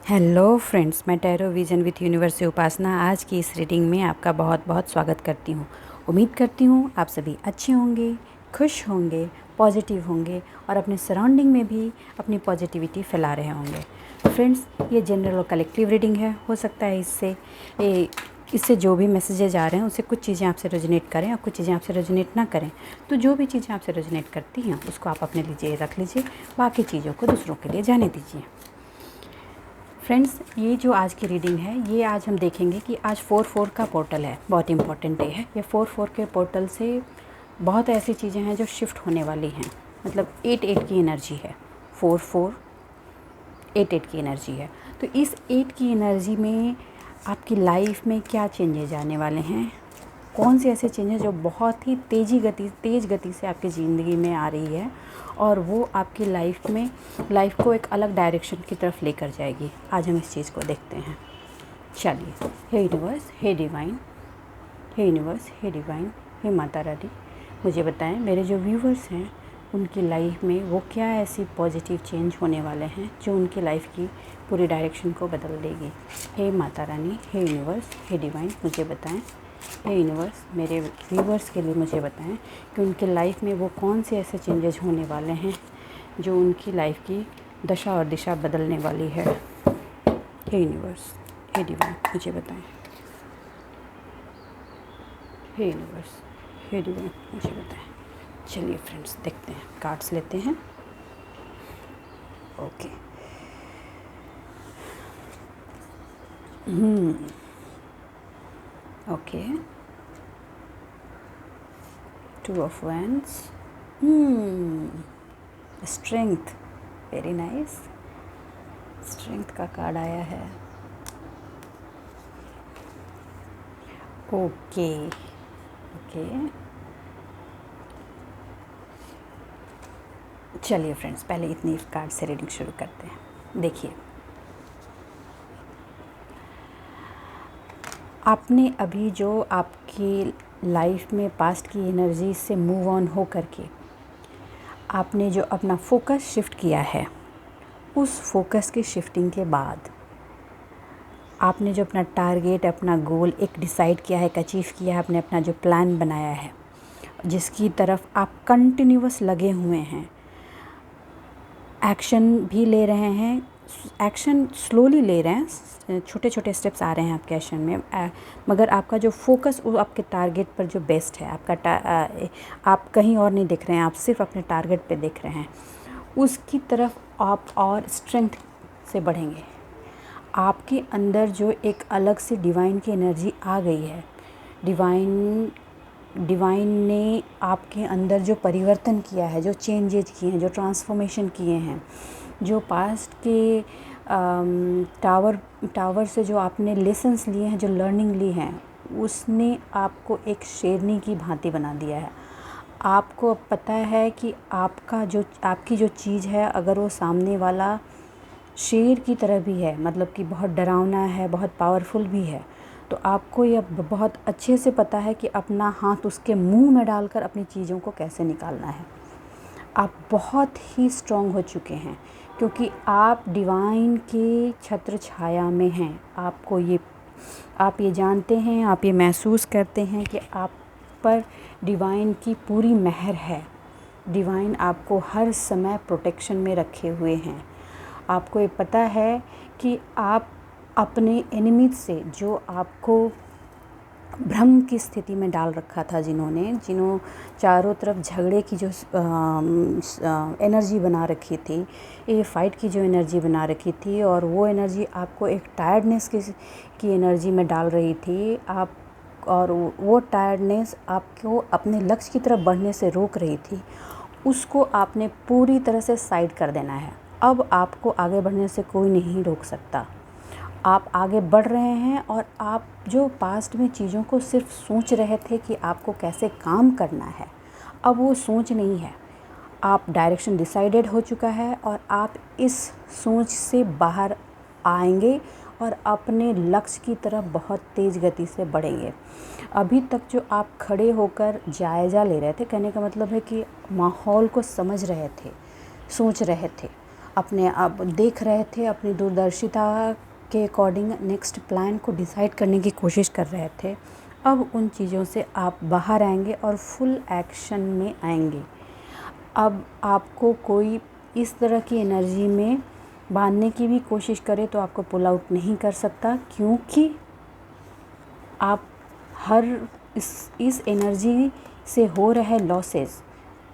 Hello friends, मैं tarot vision with universe से उपासना आज की इस रीडिंग में आपका बहुत बहुत स्वागत करती हूँ। उम्मीद करती हूँ आप सभी अच्छे होंगे, खुश होंगे, पॉजिटिव होंगे और अपने सराउंडिंग में भी अपनी पॉजिटिविटी फैला रहे होंगे। फ्रेंड्स, ये जनरल और कलेक्टिव रीडिंग है। हो सकता है इससे जो भी मैसेजेज आ रहे हैं उससे कुछ चीज़ें आपसे रेजोनेट करें और कुछ चीज़ें आपसे रेजोनेट ना करें। तो जो भी चीज़ें आपसे रेजोनेट करती हैं उसको आप अपने लिए रख लीजिए, बाकी चीज़ों को दूसरों के लिए जाने दीजिए। फ्रेंड्स, ये जो आज की रीडिंग है ये आज हम देखेंगे कि आज 4-4 का पोर्टल है। बहुत इंपॉर्टेंट डे है ये। 4-4 के पोर्टल से बहुत ऐसी चीज़ें हैं जो शिफ्ट होने वाली हैं। मतलब 8-8 की एनर्जी है। 4-4 8-8 की एनर्जी है। तो इस 8 की एनर्जी में आपकी लाइफ में क्या चेंजेज आने वाले हैं, कौन से ऐसे चेंजेस जो बहुत ही तेज़ गति से आपकी ज़िंदगी में आ रही है और वो आपकी लाइफ को एक अलग डायरेक्शन की तरफ लेकर जाएगी। आज हम इस चीज़ को देखते हैं। चलिए, हे यूनिवर्स, हे डिवाइन, हे यूनिवर्स, हे डिवाइन, हे माता रानी, मुझे बताएं मेरे जो व्यूवर्स हैं उनकी लाइफ में वो क्या ऐसी पॉजिटिव चेंज होने वाले हैं जो उनकी लाइफ की पूरी डायरेक्शन को बदल देगी। हे माता रानी, हे यूनिवर्स, हे डिवाइन, मुझे बताएं। हे यूनिवर्स, मेरे व्यूवर्स के लिए मुझे बताएं कि उनके लाइफ में वो कौन से ऐसे चेंजेस होने वाले हैं जो उनकी लाइफ की दशा और दिशा बदलने वाली है। हे यूनिवर्स, हे डिवाइन, मुझे बताएं। हे यूनिवर्स, हे डिवाइन, मुझे बताएं। चलिए फ्रेंड्स, देखते हैं, कार्ड्स लेते हैं। Okay. Okay, 2 of Wands, strength, very nice. Strength का कार्ड आया है। ओके ओके, चलिए फ्रेंड्स, पहले इतनी कार्ड से रीडिंग शुरू करते हैं। देखिए, आपने अभी जो आपकी लाइफ में पास्ट की एनर्जी से मूव ऑन हो करके आपने जो अपना फोकस शिफ्ट किया है, उस फोकस की शिफ्टिंग के बाद आपने जो अपना टारगेट, अपना गोल एक डिसाइड किया है, एक अचीव किया है, आपने अपना जो प्लान बनाया है जिसकी तरफ आप कंटिन्यूअस लगे हुए हैं, एक्शन भी ले रहे हैं, एक्शन स्लोली ले रहे हैं, छोटे छोटे स्टेप्स आ रहे हैं आपके एक्शन में, मगर आपका जो फोकस वो आपके टारगेट पर जो बेस्ट है, आप कहीं और नहीं देख रहे हैं, आप सिर्फ अपने टारगेट पे देख रहे हैं, उसकी तरफ आप और स्ट्रेंथ से बढ़ेंगे। आपके अंदर जो एक अलग से डिवाइन की एनर्जी आ गई है, डिवाइन ने आपके अंदर जो परिवर्तन किया है, जो चेंजेज किए हैं, जो ट्रांसफॉर्मेशन किए हैं, जो पास्ट के टावर से जो आपने लेसन्स लिए हैं, जो लर्निंग ली हैं, उसने आपको एक शेरनी की भांति बना दिया है। आपको अब पता है कि आपकी जो चीज़ है, अगर वो सामने वाला शेर की तरह भी है, मतलब कि बहुत डरावना है, बहुत पावरफुल भी है, तो आपको ये बहुत अच्छे से पता है कि अपना हाथ उसके मुंह में डालकर अपनी चीज़ों को कैसे निकालना है। आप बहुत ही स्ट्रॉन्ग हो चुके हैं क्योंकि आप डिवाइन के छत्र छाया में हैं। आप ये जानते हैं, आप ये महसूस करते हैं कि आप पर डिवाइन की पूरी मेहर है। डिवाइन आपको हर समय प्रोटेक्शन में रखे हुए हैं। आपको ये पता है कि आप अपने एनिमीज से, जो आपको भ्रम की स्थिति में डाल रखा था, जिन्हों चारों तरफ झगड़े की जो एनर्जी बना रखी थी, ये फाइट की जो एनर्जी बना रखी थी, और वो एनर्जी आपको एक टायर्डनेस की एनर्जी में डाल रही थी, और वो टायर्डनेस आपको अपने लक्ष्य की तरफ बढ़ने से रोक रही थी, उसको आपने पूरी तरह से साइड कर देना है। अब आपको आगे बढ़ने से कोई नहीं रोक सकता। आप आगे बढ़ रहे हैं और आप जो पास्ट में चीज़ों को सिर्फ सोच रहे थे कि आपको कैसे काम करना है, अब वो सोच नहीं है, आप डायरेक्शन डिसाइडेड हो चुका है और आप इस सोच से बाहर आएंगे और अपने लक्ष्य की तरफ बहुत तेज़ गति से बढ़ेंगे। अभी तक जो आप खड़े होकर जायज़ा ले रहे थे, कहने का मतलब है कि माहौल को समझ रहे थे, सोच रहे थे, अपने आप देख रहे थे, अपनी दूरदर्शिता के अकॉर्डिंग नेक्स्ट प्लान को डिसाइड करने की कोशिश कर रहे थे। अब उन चीज़ों से आप बाहर आएंगे और फुल एक्शन में आएंगे। अब आपको कोई इस तरह की एनर्जी में बांधने की भी कोशिश करे तो आपको पुल आउट नहीं कर सकता, क्योंकि आप हर इस एनर्जी से हो रहे लॉसेस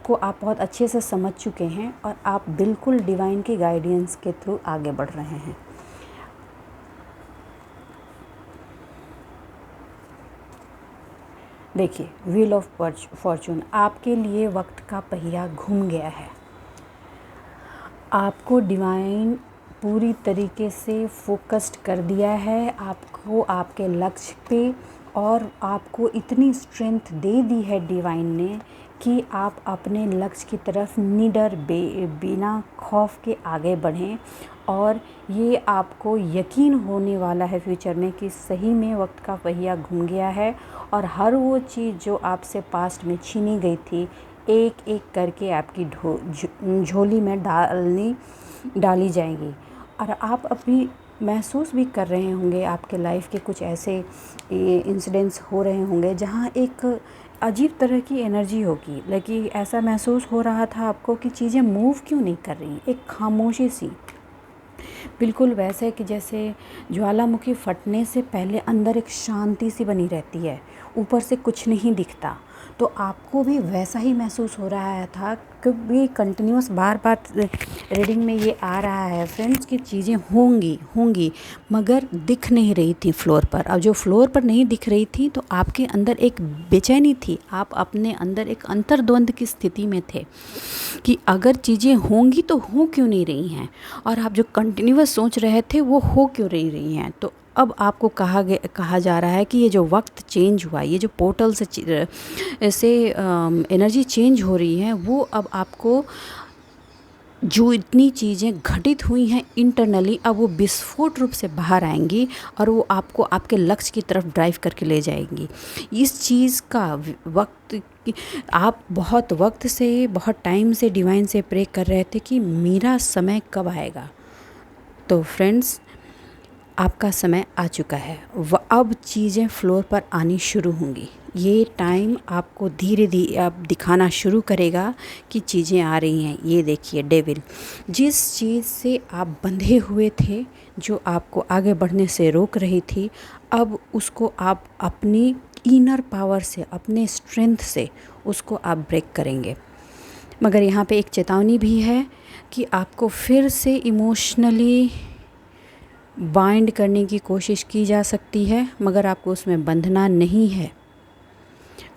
को आप बहुत अच्छे से समझ चुके हैं और आप बिल्कुल डिवाइन की गाइडेंस के थ्रू आगे बढ़ रहे हैं। देखिए, व्हील ऑफ फॉर्चून, आपके लिए वक्त का पहिया घूम गया है। आपको डिवाइन पूरी तरीके से फोकस्ड कर दिया है, आपको आपके लक्ष्य पे, और आपको इतनी स्ट्रेंथ दे दी है डिवाइन ने कि आप अपने लक्ष्य की तरफ निडर बिना खौफ के आगे बढ़ें। और ये आपको यकीन होने वाला है फ्यूचर में कि सही में वक्त का पहिया घूम गया है और हर वो चीज़ जो आपसे पास्ट में छीनी गई थी एक एक करके आपकी झोली में डाली जाएंगी। और आप अभी महसूस भी कर रहे होंगे, आपके लाइफ के कुछ ऐसे इंसिडेंट्स हो रहे होंगे जहाँ एक अजीब तरह की एनर्जी होगी, लेकिन ऐसा महसूस हो रहा था आपको कि चीज़ें मूव क्यों नहीं कर रही, एक खामोशी सी, बिल्कुल वैसे कि जैसे ज्वालामुखी फटने से पहले अंदर एक शांति सी बनी रहती है, ऊपर से कुछ नहीं दिखता। तो आपको भी वैसा ही महसूस हो रहा था, क्योंकि कंटिन्यूस बार बार रीडिंग में ये आ रहा है फ्रेंड्स कि चीज़ें होंगी मगर दिख नहीं रही थी फ्लोर पर। अब जो फ्लोर पर नहीं दिख रही थी तो आपके अंदर एक बेचैनी थी, आप अपने अंदर एक अंतर्द्वंद की स्थिति में थे कि अगर चीज़ें होंगी तो हो क्यों नहीं रही हैं, और आप जो कंटिन्यूस सोच रहे थे वो हो क्यों रही हैं। तो अब आपको कहा जा रहा है कि ये जो वक्त चेंज हुआ, ये जो पोर्टल से एनर्जी चेंज हो रही है, वो अब आपको जो इतनी चीज़ें घटित हुई हैं इंटरनली, अब वो विस्फोट रूप से बाहर आएंगी और वो आपको आपके लक्ष्य की तरफ ड्राइव करके ले जाएंगी। इस चीज़ का वक्त, आप बहुत वक्त से, बहुत टाइम से डिवाइन से प्रे कर रहे थे कि मेरा समय कब आएगा। तो फ्रेंड्स, आपका समय आ चुका है, अब चीज़ें फ्लोर पर आनी शुरू होंगी। ये टाइम आपको धीरे धीरे अब दिखाना शुरू करेगा कि चीज़ें आ रही हैं। ये देखिए, डेविल, जिस चीज़ से आप बंधे हुए थे, जो आपको आगे बढ़ने से रोक रही थी, अब उसको आप अपनी इनर पावर से, अपने स्ट्रेंथ से उसको आप ब्रेक करेंगे। मगर यहाँ पे एक चेतावनी भी है कि आपको फिर से इमोशनली बाइंड करने की कोशिश की जा सकती है, मगर आपको उसमें बंधना नहीं है।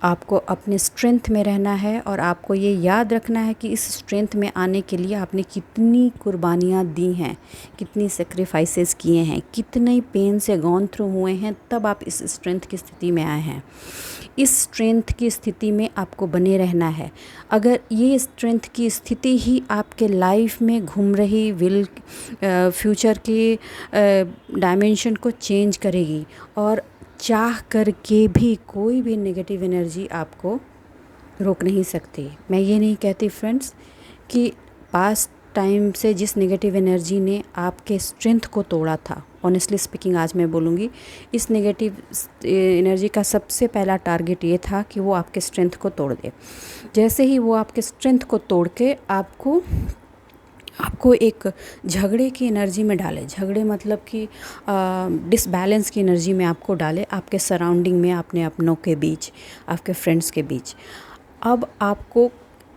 आपको अपने स्ट्रेंथ में रहना है और आपको ये याद रखना है कि इस स्ट्रेंथ में आने के लिए आपने कितनी कुर्बानियाँ दी हैं, कितनी सेक्रीफाइसेस किए हैं, कितने पेन से गॉन थ्रू हुए हैं, तब आप इस स्ट्रेंथ की स्थिति में आए हैं। इस स्ट्रेंथ की स्थिति में आपको बने रहना है। अगर ये स्ट्रेंथ की स्थिति ही आपके लाइफ में घूम रही फ्यूचर के डायमेंशन को चेंज करेगी, और चाह करके भी कोई भी नेगेटिव एनर्जी आपको रोक नहीं सकती। मैं ये नहीं कहती फ्रेंड्स कि पास्ट टाइम से जिस नेगेटिव एनर्जी ने आपके स्ट्रेंथ को तोड़ा था, ऑनेस्टली स्पीकिंग आज मैं बोलूँगी, इस नेगेटिव एनर्जी का सबसे पहला टारगेट ये था कि वो आपके स्ट्रेंथ को तोड़ दे। जैसे ही वो आपके स्ट्रेंथ को तोड़ के आपको एक झगड़े की एनर्जी में डाले, झगड़े मतलब कि डिसबैलेंस की एनर्जी में आपको डाले, आपके सराउंडिंग में, अपने अपनों के बीच, आपके फ्रेंड्स के बीच। अब आपको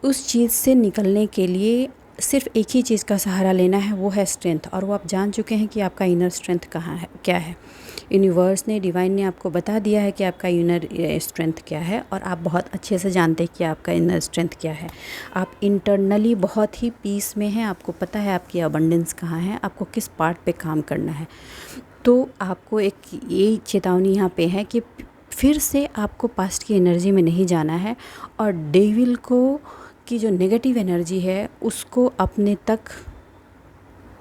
उस चीज़ से निकलने के लिए सिर्फ एक ही चीज़ का सहारा लेना है, वो है स्ट्रेंथ। और वो आप जान चुके हैं कि आपका इनर स्ट्रेंथ कहाँ है, क्या है। यूनिवर्स ने, डिवाइन ने आपको बता दिया है कि आपका इनर स्ट्रेंथ क्या है, और आप बहुत अच्छे से जानते हैं कि आपका इनर स्ट्रेंथ क्या है। आप इंटरनली बहुत ही पीस में हैं, आपको पता है आपकी अबंडेंस कहाँ है, आपको किस पार्ट पे काम करना है। तो आपको एक ये चेतावनी यहाँ पे है कि फिर से आपको पास्ट की एनर्जी में नहीं जाना है, और डेविल को की जो नेगेटिव एनर्जी है उसको अपने तक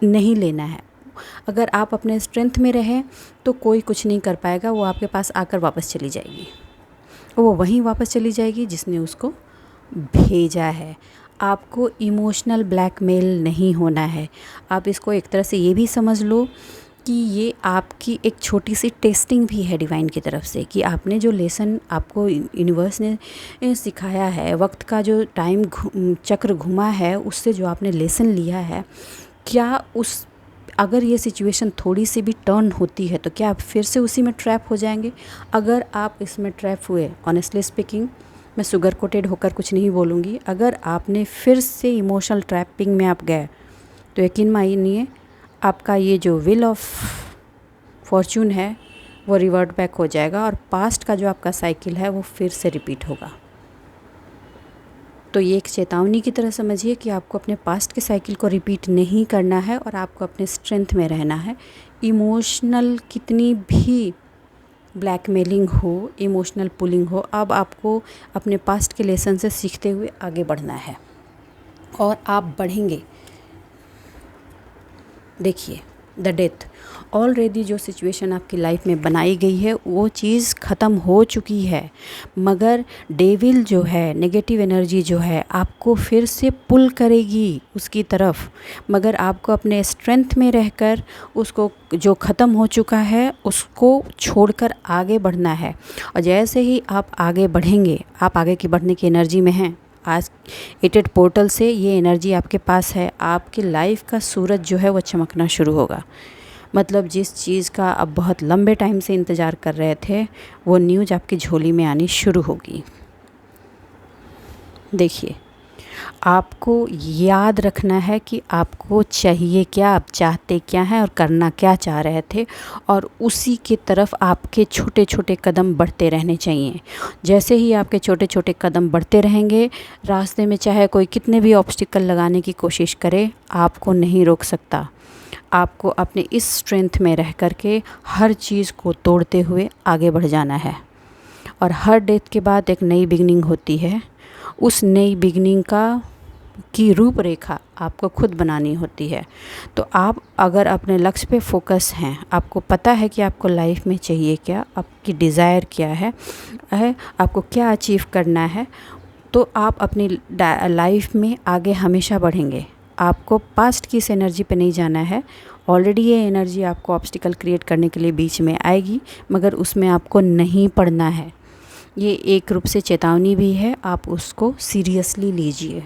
नहीं लेना है। अगर आप अपने स्ट्रेंथ में रहें तो कोई कुछ नहीं कर पाएगा, वो आपके पास आकर वापस चली जाएगी, वो वहीं वापस चली जाएगी जिसने उसको भेजा है। आपको इमोशनल ब्लैकमेल नहीं होना है। आप इसको एक तरह से ये भी समझ लो कि ये आपकी एक छोटी सी टेस्टिंग भी है डिवाइन की तरफ से, कि आपने जो लेसन आपको यूनिवर्स ने सिखाया है, वक्त का जो टाइम चक्र घुमा है, उससे जो आपने लेसन लिया है, क्या उस अगर ये सिचुएशन थोड़ी सी भी टर्न होती है तो क्या आप फिर से उसी में ट्रैप हो जाएंगे? अगर आप इसमें ट्रैप हुए, ऑनेस्टली स्पीकिंग, मैं शुगर कोटेड होकर कुछ नहीं बोलूँगी, अगर आपने फिर से इमोशनल ट्रैपिंग में आप गए तो यकीन मानिए आपका ये जो व्हील ऑफ फॉर्चून है वो रिवर्ट बैक हो जाएगा और पास्ट का जो आपका साइकिल है वो फिर से रिपीट होगा। तो ये एक चेतावनी की तरह समझिए कि आपको अपने पास्ट के साइकिल को रिपीट नहीं करना है और आपको अपने स्ट्रेंथ में रहना है। इमोशनल कितनी भी ब्लैकमेलिंग हो, इमोशनल पुलिंग हो, अब आपको अपने पास्ट के लेसन से सीखते हुए आगे बढ़ना है और आप बढ़ेंगे। देखिए, द डेथ, ऑलरेडी जो सिचुएशन आपकी लाइफ में बनाई गई है वो चीज़ ख़त्म हो चुकी है, मगर डेविल जो है, नेगेटिव एनर्जी जो है, आपको फिर से पुल करेगी उसकी तरफ, मगर आपको अपने स्ट्रेंथ में रहकर उसको, जो ख़त्म हो चुका है उसको छोड़कर आगे बढ़ना है। और जैसे ही आप आगे बढ़ेंगे, आप आगे की बढ़ने की एनर्जी में हैं, आज 88 पोर्टल से ये एनर्जी आपके पास है, आपकी लाइफ का सूरज जो है वो चमकना शुरू होगा। मतलब जिस चीज़ का आप बहुत लंबे टाइम से इंतज़ार कर रहे थे वो न्यूज़ आपकी झोली में आनी शुरू होगी। देखिए, आपको याद रखना है कि आपको चाहिए क्या, आप चाहते क्या हैं और करना क्या चाह रहे थे, और उसी की तरफ आपके छोटे छोटे कदम बढ़ते रहने चाहिए। जैसे ही आपके छोटे छोटे कदम बढ़ते रहेंगे, रास्ते में चाहे कोई कितने भी ऑब्स्टिकल लगाने की कोशिश करे, आपको नहीं रोक सकता। आपको अपने इस स्ट्रेंथ में रह कर के हर चीज़ को तोड़ते हुए आगे बढ़ जाना है। और हर डेथ के बाद एक नई बिगनिंग होती है। उस नई बिगनिंग की रूपरेखा आपको खुद बनानी होती है। तो आप अगर अपने लक्ष्य पे फोकस हैं, आपको पता है कि आपको लाइफ में चाहिए क्या, आपकी डिज़ायर क्या है, आपको क्या अचीव करना है, तो आप अपनी लाइफ में आगे हमेशा बढ़ेंगे। आपको पास्ट की इस एनर्जी पे नहीं जाना है। ऑलरेडी ये एनर्जी आपको ऑब्स्टिकल क्रिएट करने के लिए बीच में आएगी, मगर उसमें आपको नहीं पड़ना है। ये एक रूप से चेतावनी भी है, आप उसको सीरियसली लीजिए।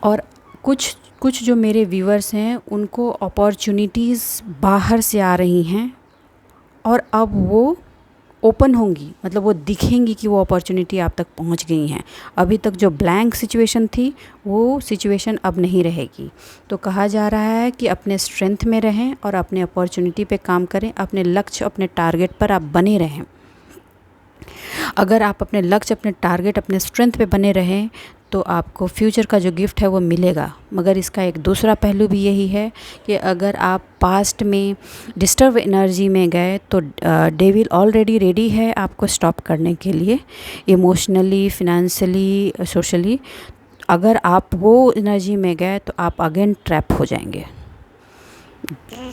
और कुछ जो मेरे व्यूअर्स हैं उनको अपॉर्चुनिटीज़ बाहर से आ रही हैं और अब वो ओपन होंगी, मतलब वो दिखेंगी कि वो अपॉर्चुनिटी आप तक पहुंच गई हैं। अभी तक जो ब्लैंक सिचुएशन थी वो सिचुएशन अब नहीं रहेगी। तो कहा जा रहा है कि अपने स्ट्रेंथ में रहें और अपने अपॉर्चुनिटी पे काम करें, अपने लक्ष्य, अपने टारगेट पर आप बने रहें। अगर आप अपने लक्ष्य, अपने टारगेट, अपने स्ट्रेंथ पे बने रहें तो आपको फ्यूचर का जो गिफ्ट है वो मिलेगा। मगर इसका एक दूसरा पहलू भी यही है कि अगर आप पास्ट में डिस्टर्ब एनर्जी में गए तो डेविल ऑलरेडी रेडी है आपको स्टॉप करने के लिए, इमोशनली, फिनेंशियली, सोशली। अगर आप वो एनर्जी में गए तो आप अगेन ट्रैप हो जाएंगे।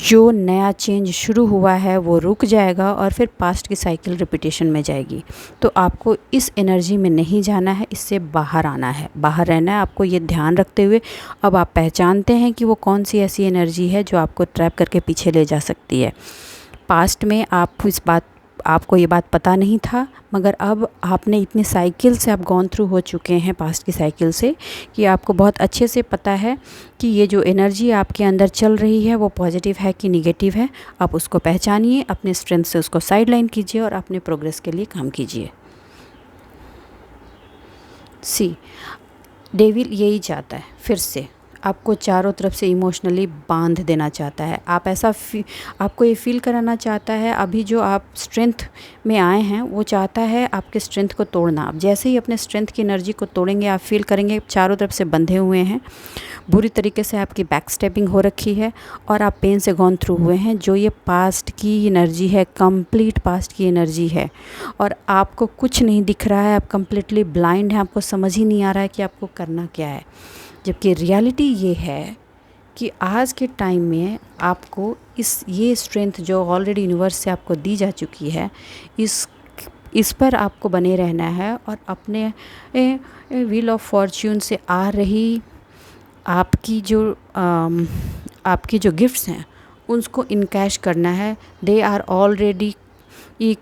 जो नया चेंज शुरू हुआ है वो रुक जाएगा और फिर पास्ट की साइकिल रिपीटेशन में जाएगी। तो आपको इस एनर्जी में नहीं जाना है, इससे बाहर आना है, बाहर रहना है। आपको ये ध्यान रखते हुए अब आप पहचानते हैं कि वो कौन सी ऐसी एनर्जी है जो आपको ट्रैप करके पीछे ले जा सकती है। पास्ट में आपको ये बात पता नहीं था, मगर अब आपने इतनी साइकिल से आप गॉन थ्रू हो चुके हैं, पास्ट की साइकिल से, कि आपको बहुत अच्छे से पता है कि ये जो एनर्जी आपके अंदर चल रही है वो पॉजिटिव है कि निगेटिव है। आप उसको पहचानिए, अपने स्ट्रेंथ से उसको साइडलाइन कीजिए और अपने प्रोग्रेस के लिए काम कीजिए। डेविल यही चाहता है, फिर से आपको चारों तरफ से इमोशनली बांध देना चाहता है। आपको ये फील कराना चाहता है, अभी जो आप स्ट्रेंथ में आए हैं वो चाहता है आपके स्ट्रेंथ को तोड़ना। आप जैसे ही अपने स्ट्रेंथ की एनर्जी को तोड़ेंगे, आप फील करेंगे चारों तरफ से बंधे हुए हैं, बुरी तरीके से आपकी बैक स्टेपिंग हो रखी है और आप पेन से गॉन थ्रू हुए हैं। जो ये पास्ट की एनर्जी है, कंप्लीट पास्ट की एनर्जी है, और आपको कुछ नहीं दिख रहा है, आप कंप्लीटली ब्लाइंड हैं, आपको समझ ही नहीं आ रहा है कि आपको करना क्या है। जबकि रियलिटी ये है कि आज के टाइम में आपको ये स्ट्रेंथ जो ऑलरेडी यूनिवर्स से आपको दी जा चुकी है, इस पर आपको बने रहना है और अपने व्हील ऑफ फॉर्च्यून से आ रही आपकी जो गिफ्ट्स हैं उसको इनकैश करना है। They are already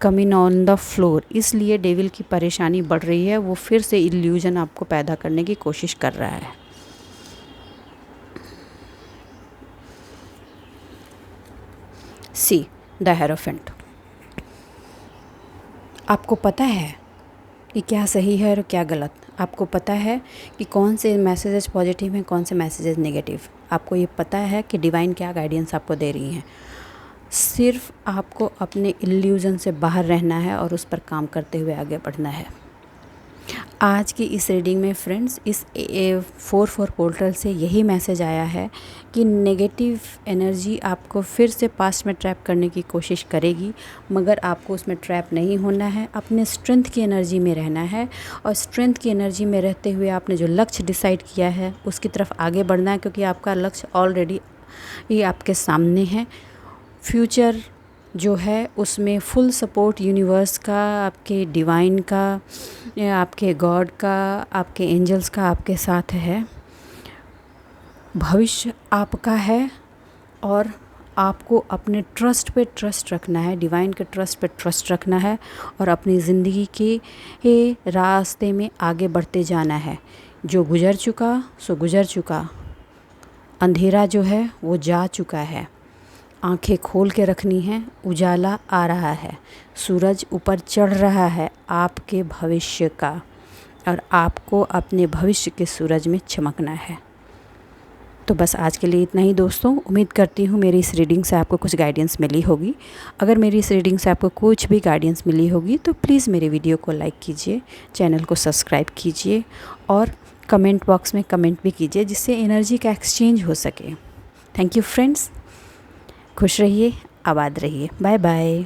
coming on the floor. इसलिए डेविल की परेशानी बढ़ रही है, वो फिर से इल्यूजन आपको पैदा करने की कोशिश कर रहा है। See the hierophant. आपको पता है कि क्या सही है और क्या गलत। आपको पता है कि कौन से मैसेजेस पॉजिटिव हैं, कौन से मैसेजेस नेगेटिव। आपको ये पता है कि डिवाइन क्या गाइडेंस आपको दे रही हैं। सिर्फ आपको अपने इल्यूजन से बाहर रहना है और उस पर काम करते हुए आगे बढ़ना है। आज की इस रीडिंग में फ्रेंड्स, इस 4/4 पोर्टल से यही मैसेज आया है कि नेगेटिव एनर्जी आपको फिर से पास्ट में ट्रैप करने की कोशिश करेगी, मगर आपको उसमें ट्रैप नहीं होना है। अपने स्ट्रेंथ की एनर्जी में रहना है और स्ट्रेंथ की एनर्जी में रहते हुए आपने जो लक्ष्य डिसाइड किया है उसकी तरफ आगे बढ़ना है, क्योंकि आपका लक्ष्य ऑलरेडी ये आपके सामने है। फ्यूचर जो है उसमें फुल सपोर्ट यूनिवर्स का, आपके डिवाइन का, आपके गॉड का, आपके एंजल्स का आपके साथ है। भविष्य आपका है और आपको अपने ट्रस्ट पे ट्रस्ट रखना है, डिवाइन के ट्रस्ट पे ट्रस्ट रखना है और अपनी ज़िंदगी के रास्ते में आगे बढ़ते जाना है। जो गुज़र चुका सो गुज़र चुका, अंधेरा जो है वो जा चुका है। आंखें खोल के रखनी है, उजाला आ रहा है, सूरज ऊपर चढ़ रहा है आपके भविष्य का और आपको अपने भविष्य के सूरज में चमकना है। तो बस आज के लिए इतना ही दोस्तों। उम्मीद करती हूँ मेरी इस रीडिंग से आपको कुछ गाइडेंस मिली होगी। अगर मेरी इस रीडिंग से आपको कुछ भी गाइडेंस मिली होगी तो प्लीज़ मेरे वीडियो को लाइक कीजिए, चैनल को सब्सक्राइब कीजिए और कमेंट बॉक्स में कमेंट भी कीजिए, जिससे एनर्जी का एक्सचेंज हो सके। Thank you friends. खुश रहिए, आबाद रहिए। Bye bye.